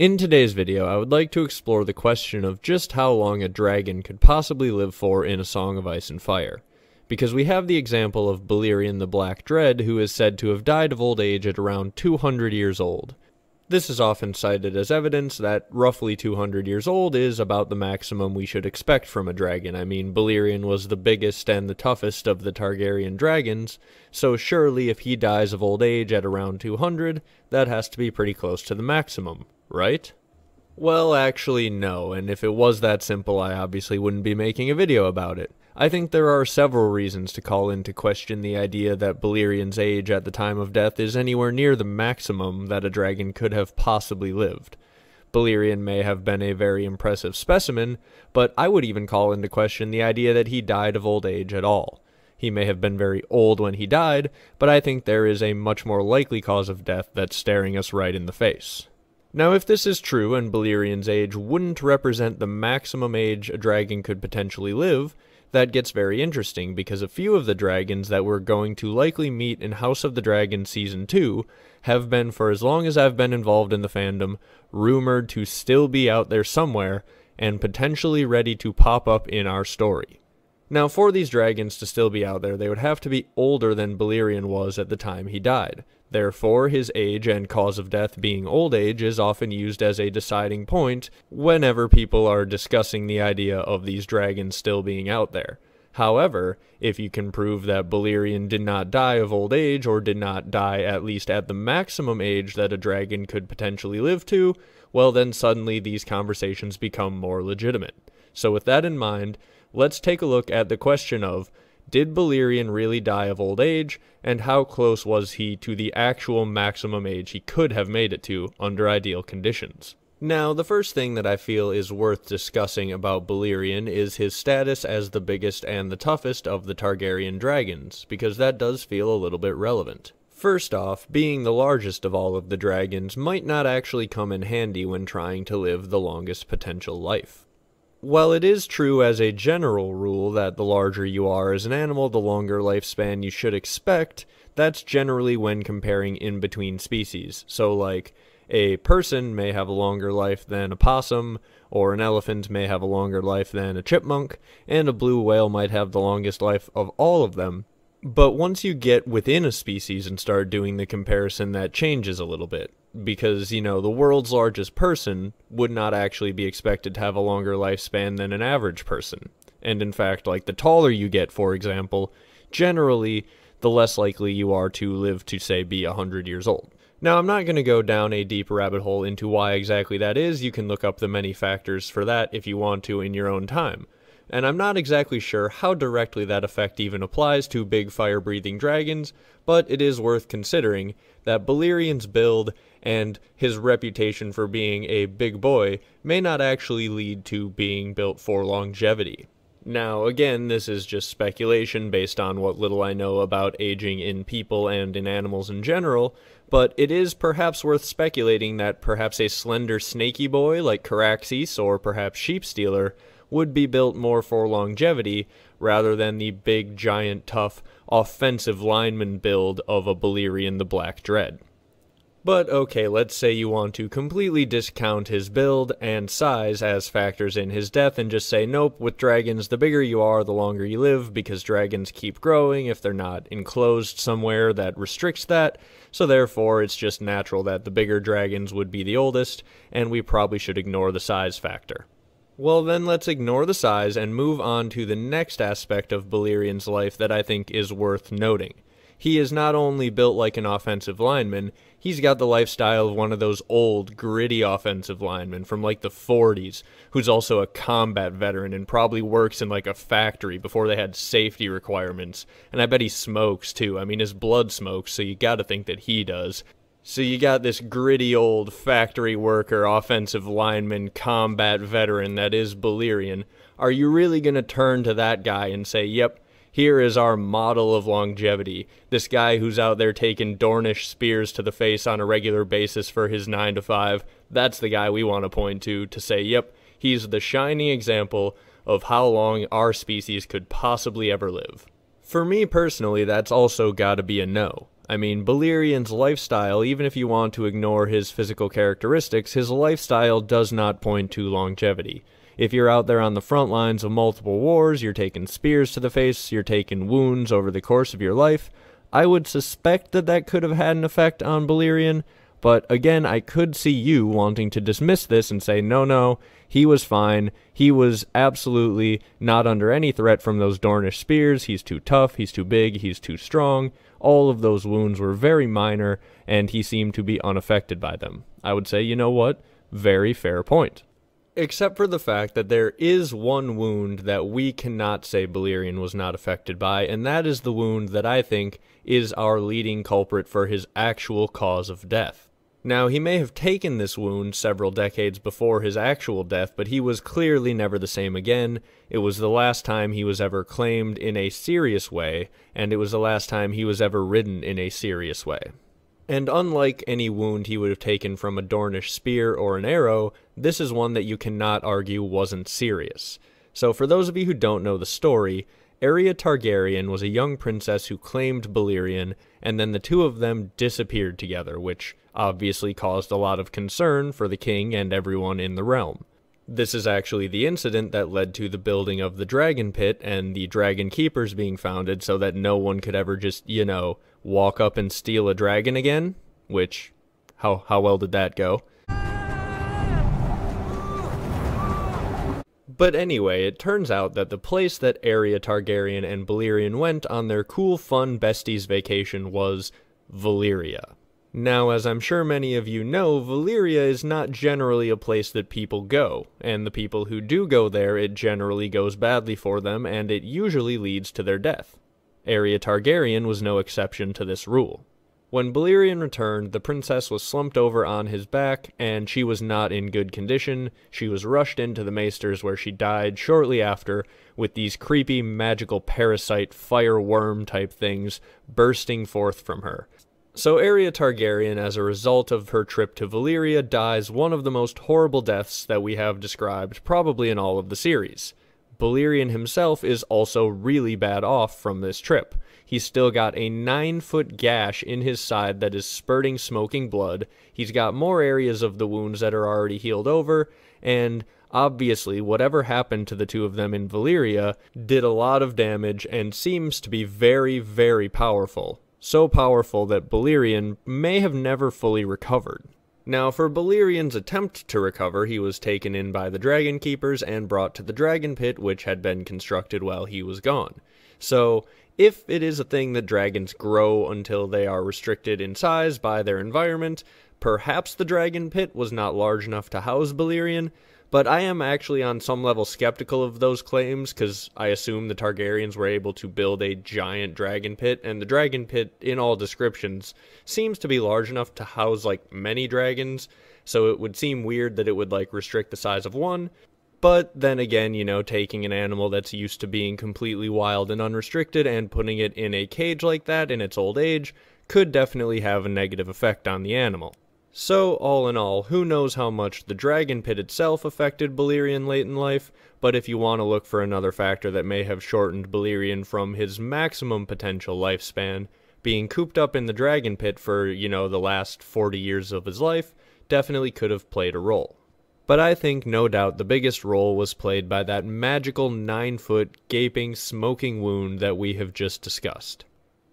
In today's video, I would like to explore the question of just how long a dragon could possibly live for in A Song of Ice and Fire. Because we have the example of Balerion the Black Dread, who is said to have died of old age at around 200 years old. This is often cited as evidence that roughly 200 years old is about the maximum we should expect from a dragon. I mean, Balerion was the biggest and the toughest of the Targaryen dragons, so surely if he dies of old age at around 200, that has to be pretty close to the maximum, right? Well, actually no, and if it was that simple, I obviously wouldn't be making a video about it. I think there are several reasons to call into question the idea that Balerion's age at the time of death is anywhere near the maximum that a dragon could have possibly lived. Balerion may have been a very impressive specimen, but I would even call into question the idea that he died of old age at all. He may have been very old when he died, but I think there is a much more likely cause of death that's staring us right in the face. Now, if this is true and Balerion's age wouldn't represent the maximum age a dragon could potentially live, that gets very interesting because a few of the dragons that we're going to likely meet in House of the Dragon Season 2 have been, for as long as I've been involved in the fandom, rumored to still be out there somewhere and potentially ready to pop up in our story. Now, for these dragons to still be out there, they would have to be older than Balerion was at the time he died. Therefore, his age and cause of death being old age is often used as a deciding point whenever people are discussing the idea of these dragons still being out there. However, if you can prove that Balerion did not die of old age, or did not die at least at the maximum age that a dragon could potentially live to, well then suddenly these conversations become more legitimate. So with that in mind, let's take a look at the question of, did Balerion really die of old age, and how close was he to the actual maximum age he could have made it to under ideal conditions? Now, the first thing that I feel is worth discussing about Balerion is his status as the biggest and the toughest of the Targaryen dragons, because that does feel a little bit relevant. First off, being the largest of all of the dragons might not actually come in handy when trying to live the longest potential life. While it is true as a general rule that the larger you are as an animal, the longer lifespan you should expect, that's generally when comparing in between species. So like, a person may have a longer life than a possum, or an elephant may have a longer life than a chipmunk, and a blue whale might have the longest life of all of them. But once you get within a species and start doing the comparison, that changes a little bit. Because, you know, the world's largest person would not actually be expected to have a longer lifespan than an average person. And in fact, like, the taller you get, for example, generally, the less likely you are to live to, say, be 100 years old. Now, I'm not going to go down a deep rabbit hole into why exactly that is. You can look up the many factors for that if you want to in your own time. And I'm not exactly sure how directly that effect even applies to big fire-breathing dragons, but it is worth considering that Balerion's build and his reputation for being a big boy may not actually lead to being built for longevity. Now, again, this is just speculation based on what little I know about aging in people and in animals in general, but it is perhaps worth speculating that perhaps a slender snaky boy like Caraxes or perhaps Sheepstealer would be built more for longevity rather than the big, giant, tough, offensive lineman build of a Balerion the Black Dread. But okay, let's say you want to completely discount his build and size as factors in his death and just say, nope, with dragons, the bigger you are, the longer you live, because dragons keep growing if they're not enclosed somewhere that restricts that, so therefore it's just natural that the bigger dragons would be the oldest, and we probably should ignore the size factor. Well then, let's ignore the size and move on to the next aspect of Balerion's life that I think is worth noting. He is not only built like an offensive lineman, he's got the lifestyle of one of those old, gritty offensive linemen from like the 40s, who's also a combat veteran and probably works in like a factory before they had safety requirements. And I bet he smokes too. I mean, his blood smokes, so you gotta think that he does. So you got this gritty old factory worker, offensive lineman, combat veteran that is Balerion. Are you really going to turn to that guy and say, yep, here is our model of longevity, this guy who's out there taking Dornish spears to the face on a regular basis for his 9 to 5, that's the guy we want to point to say, yep, he's the shining example of how long our species could possibly ever live? For me personally, that's also gotta be a no. I mean, Balerian's lifestyle, even if you want to ignore his physical characteristics, his lifestyle does not point to longevity. If you're out there on the front lines of multiple wars, you're taking spears to the face, you're taking wounds over the course of your life, I would suspect that that could have had an effect on Balerion, but again, I could see you wanting to dismiss this and say, no, he was fine, he was absolutely not under any threat from those Dornish spears, he's too tough, he's too big, he's too strong, all of those wounds were very minor, and he seemed to be unaffected by them. I would say, you know what, very fair point. Except for the fact that there is one wound that we cannot say Balerion was not affected by, and that is the wound that I think is our leading culprit for his actual cause of death. Now, he may have taken this wound several decades before his actual death, but he was clearly never the same again. It was the last time he was ever claimed in a serious way, and it was the last time he was ever ridden in a serious way. And unlike any wound he would have taken from a Dornish spear or an arrow, this is one that you cannot argue wasn't serious. So for those of you who don't know the story, Arya Targaryen was a young princess who claimed Balerion, and then the two of them disappeared together, which obviously caused a lot of concern for the king and everyone in the realm. This is actually the incident that led to the building of the Dragon Pit and the Dragon Keepers being founded so that no one could ever just, walk up and steal a dragon again, which, how well did that go? But anyway, it turns out that the place that Arya Targaryen and Balerion went on their cool, fun besties vacation was Valyria. Now, as I'm sure many of you know, Valyria is not generally a place that people go, and the people who do go there, it generally goes badly for them, and it usually leads to their death. Arya Targaryen was no exception to this rule. When Balerion returned, the princess was slumped over on his back, and she was not in good condition. She was rushed into the maesters where she died shortly after, with these creepy magical parasite fire worm type things bursting forth from her. So Arya Targaryen, as a result of her trip to Valyria, dies one of the most horrible deaths that we have described probably in all of the series. Balerion himself is also really bad off from this trip. He's still got a 9-foot gash in his side that is spurting smoking blood, he's got more areas of the wounds that are already healed over, and obviously whatever happened to the two of them in Valyria did a lot of damage and seems to be very, very powerful. So powerful that Balerion may have never fully recovered. Now, for Balerion's attempt to recover, he was taken in by the Dragon Keepers and brought to the Dragon Pit, which had been constructed while he was gone. So, if it is a thing that dragons grow until they are restricted in size by their environment, perhaps the Dragon Pit was not large enough to house Balerion, but I am actually on some level skeptical of those claims, because I assume the Targaryens were able to build a giant dragon pit, and the dragon pit, in all descriptions, seems to be large enough to house, many dragons, so it would seem weird that it would, restrict the size of one. But then again, taking an animal that's used to being completely wild and unrestricted and putting it in a cage like that in its old age could definitely have a negative effect on the animal. So, all in all, who knows how much the Dragon Pit itself affected Balerion late in life, but if you want to look for another factor that may have shortened Balerion from his maximum potential lifespan, being cooped up in the Dragon Pit for, the last 40 years of his life, definitely could have played a role. But I think, no doubt, the biggest role was played by that magical 9-foot, gaping, smoking wound that we have just discussed.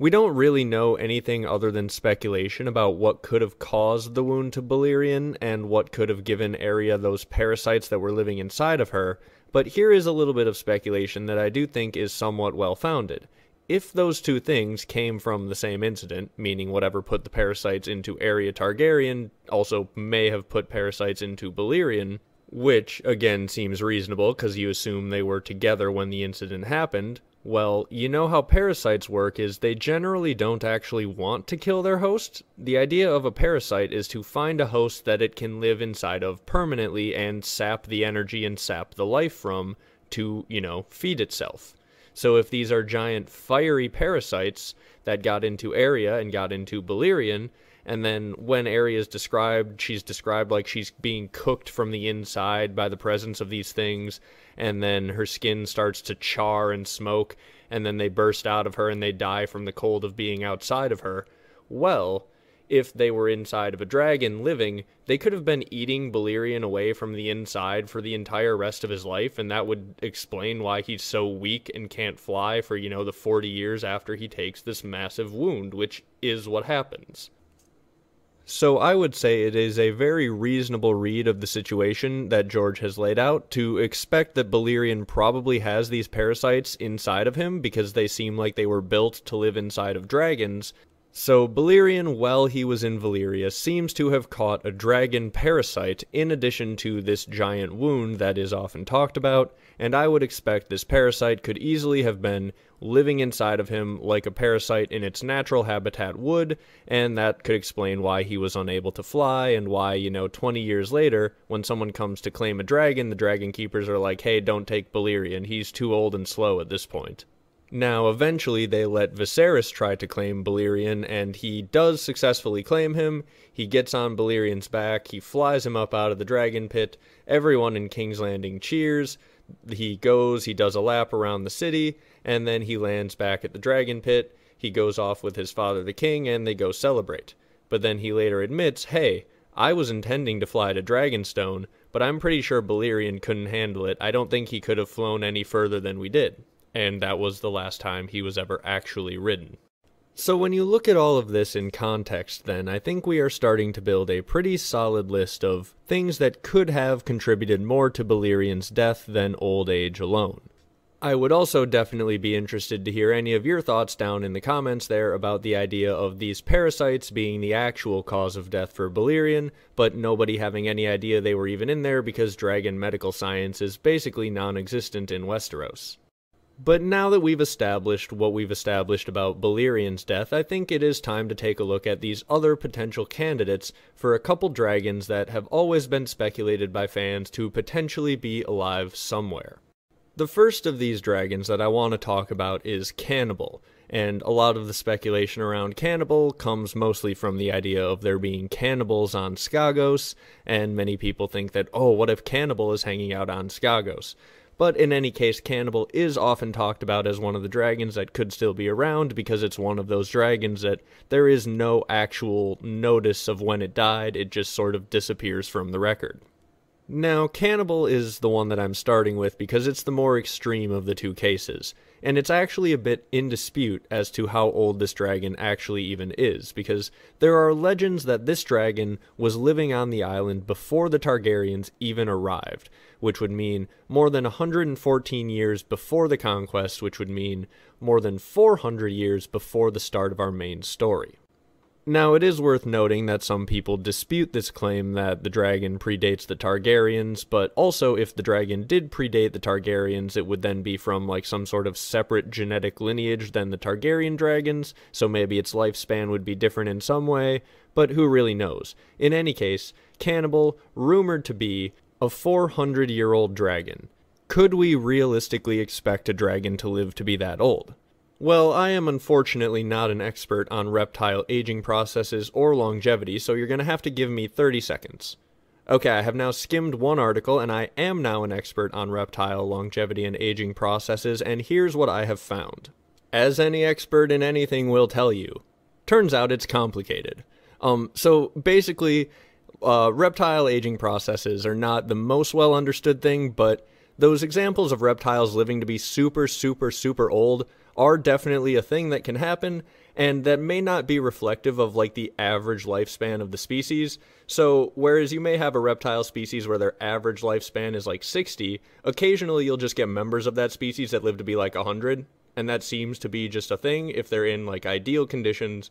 We don't really know anything other than speculation about what could have caused the wound to Balerion and what could have given Arya those parasites that were living inside of her, but here is a little bit of speculation that I do think is somewhat well-founded. If those two things came from the same incident, meaning whatever put the parasites into Arya Targaryen also may have put parasites into Balerion, which, again, seems reasonable because you assume they were together when the incident happened, well, you know how parasites work is they generally don't actually want to kill their host. The idea of a parasite is to find a host that it can live inside of permanently and sap the energy and sap the life from to, feed itself. So if these are giant fiery parasites that got into Arya and got into Balerion, and then when Arya's described, she's described like she's being cooked from the inside by the presence of these things, and then her skin starts to char and smoke, and then they burst out of her and they die from the cold of being outside of her. Well, if they were inside of a dragon living, they could have been eating Balerion away from the inside for the entire rest of his life, and that would explain why he's so weak and can't fly for, the 40 years after he takes this massive wound, which is what happens. So I would say it is a very reasonable read of the situation that George has laid out to expect that Balerion probably has these parasites inside of him because they seem like they were built to live inside of dragons. So Balerion, while he was in Valyria, seems to have caught a dragon parasite in addition to this giant wound that is often talked about, and I would expect this parasite could easily have been living inside of him like a parasite in its natural habitat would, and that could explain why he was unable to fly, and why, 20 years later, when someone comes to claim a dragon, the dragon keepers are like, hey, don't take Balerion, he's too old and slow at this point. Now, eventually, they let Viserys try to claim Balerion, and he does successfully claim him. He gets on Balerion's back, he flies him up out of the dragon pit, everyone in King's Landing cheers, he goes, he does a lap around the city, and then he lands back at the dragon pit, he goes off with his father the king, and they go celebrate. But then he later admits, hey, I was intending to fly to Dragonstone, but I'm pretty sure Balerion couldn't handle it. I don't think he could have flown any further than we did. And that was the last time he was ever actually ridden. So when you look at all of this in context then, I think we are starting to build a pretty solid list of things that could have contributed more to Balerion's death than old age alone. I would also definitely be interested to hear any of your thoughts down in the comments there about the idea of these parasites being the actual cause of death for Balerion, but nobody having any idea they were even in there because dragon medical science is basically non-existent in Westeros. But now that we've established what we've established about Balerion's death, I think it is time to take a look at these other potential candidates for a couple dragons that have always been speculated by fans to potentially be alive somewhere. The first of these dragons that I want to talk about is Cannibal, and a lot of the speculation around Cannibal comes mostly from the idea of there being cannibals on Skagos, and many people think that, oh, what if Cannibal is hanging out on Skagos? But in any case, Cannibal is often talked about as one of the dragons that could still be around because it's one of those dragons that there is no actual notice of when it died, it just sort of disappears from the record. Now, Cannibal is the one that I'm starting with because it's the more extreme of the two cases, and it's actually a bit in dispute as to how old this dragon actually even is, because there are legends that this dragon was living on the island before the Targaryens even arrived, which would mean more than 114 years before the conquest, which would mean more than 400 years before the start of our main story. Now, it is worth noting that some people dispute this claim that the dragon predates the Targaryens, but also if the dragon did predate the Targaryens, it would then be from like some sort of separate genetic lineage than the Targaryen dragons, so maybe its lifespan would be different in some way, but who really knows? In any case, Cannibal, rumored to be a 400-year-old dragon. Could we realistically expect a dragon to live to be that old? Well, I am unfortunately not an expert on reptile aging processes or longevity, so you're going to have to give me 30 seconds. Okay, I have now skimmed one article, and I am now an expert on reptile longevity and aging processes, and here's what I have found. As any expert in anything will tell you, turns out it's complicated. So basically, reptile aging processes are not the most well understood thing, but those examples of reptiles living to be super, super, super old are definitely a thing that can happen, and that may not be reflective of like the average lifespan of the species. So whereas you may have a reptile species where their average lifespan is like 60, occasionally you'll just get members of that species that live to be like 100, and that seems to be just a thing if they're in like ideal conditions.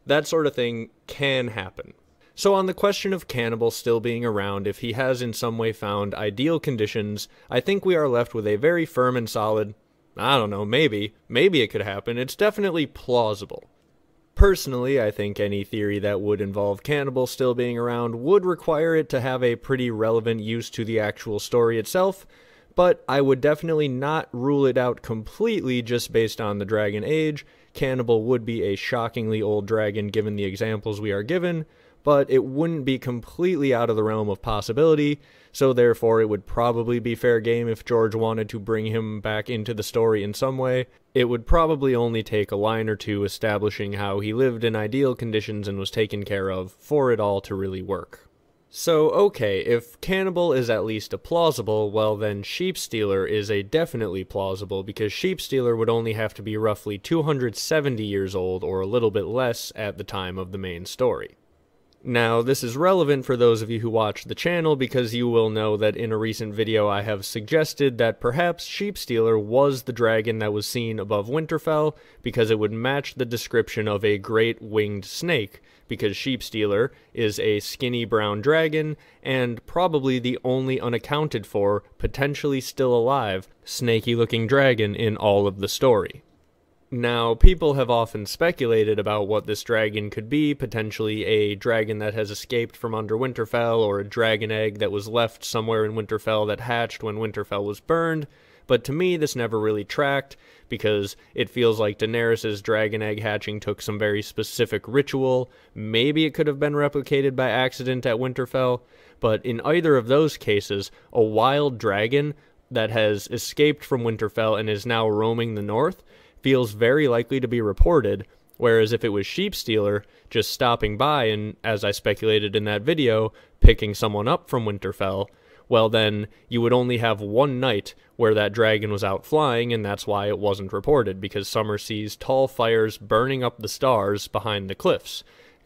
That sort of thing can happen. So on the question of Cannibal still being around, if he has in some way found ideal conditions, I think we are left with a very firm and solid, I don't know, maybe it could happen. It's definitely plausible. Personally, I think any theory that would involve Cannibal still being around would require it to have a pretty relevant use to the actual story itself, but I would definitely not rule it out completely just based on the dragon age. Cannibal would be a shockingly old dragon given the examples we are given, but it wouldn't be completely out of the realm of possibility, so therefore it would probably be fair game if George wanted to bring him back into the story in some way. It would probably only take a line or two establishing how he lived in ideal conditions and was taken care of for it all to really work. So, okay, if Cannibal is at least a plausible, well then Sheepstealer is a definitely plausible, because Sheepstealer would only have to be roughly 270 years old or a little bit less at the time of the main story. Now, this is relevant for those of you who watch the channel because you will know that in a recent video I have suggested that perhaps Sheepstealer was the dragon that was seen above Winterfell because it would match the description of a great winged snake, because Sheepstealer is a skinny brown dragon and probably the only unaccounted for, potentially still alive, snaky-looking dragon in all of the story. Now, people have often speculated about what this dragon could be, potentially a dragon that has escaped from under Winterfell, or a dragon egg that was left somewhere in Winterfell that hatched when Winterfell was burned, but to me this never really tracked, because it feels like Daenerys' dragon egg hatching took some very specific ritual. Maybe it could have been replicated by accident at Winterfell, but in either of those cases, a wild dragon that has escaped from Winterfell and is now roaming the north feels very likely to be reported, whereas if it was Sheepstealer just stopping by and, as I speculated in that video, picking someone up from Winterfell, well then you would only have one night where that dragon was out flying, and that's why it wasn't reported, because Summer sees tall fires burning up the stars behind the cliffs,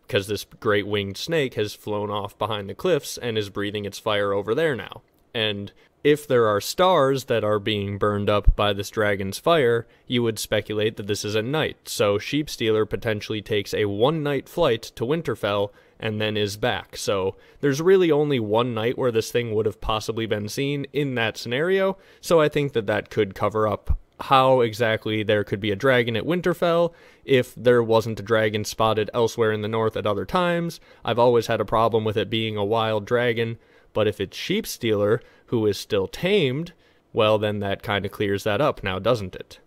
because this great winged snake has flown off behind the cliffs and is breathing its fire over there now. And if there are stars that are being burned up by this dragon's fire, you would speculate that this is at night, so Sheepstealer potentially takes a one-night flight to Winterfell and then is back. So there's really only one night where this thing would have possibly been seen in that scenario, so I think that that could cover up how exactly there could be a dragon at Winterfell if there wasn't a dragon spotted elsewhere in the north at other times. I've always had a problem with it being a wild dragon, but if it's Sheepstealer, who is still tamed, well then that kind of clears that up now, doesn't it?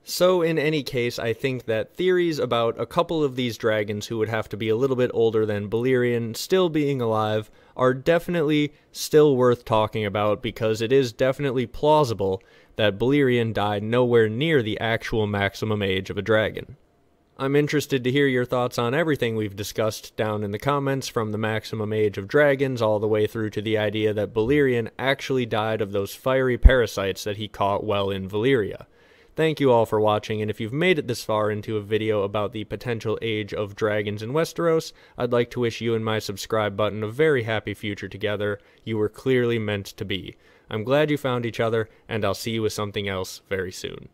So in any case, I think that theories about a couple of these dragons who would have to be a little bit older than Balerion still being alive are definitely still worth talking about, because it is definitely plausible that Balerion died nowhere near the actual maximum age of a dragon. I'm interested to hear your thoughts on everything we've discussed down in the comments, from the maximum age of dragons all the way through to the idea that Balerion actually died of those fiery parasites that he caught while in Valyria. Thank you all for watching, and if you've made it this far into a video about the potential age of dragons in Westeros, I'd like to wish you and my subscribe button a very happy future together. You were clearly meant to be. I'm glad you found each other, and I'll see you with something else very soon.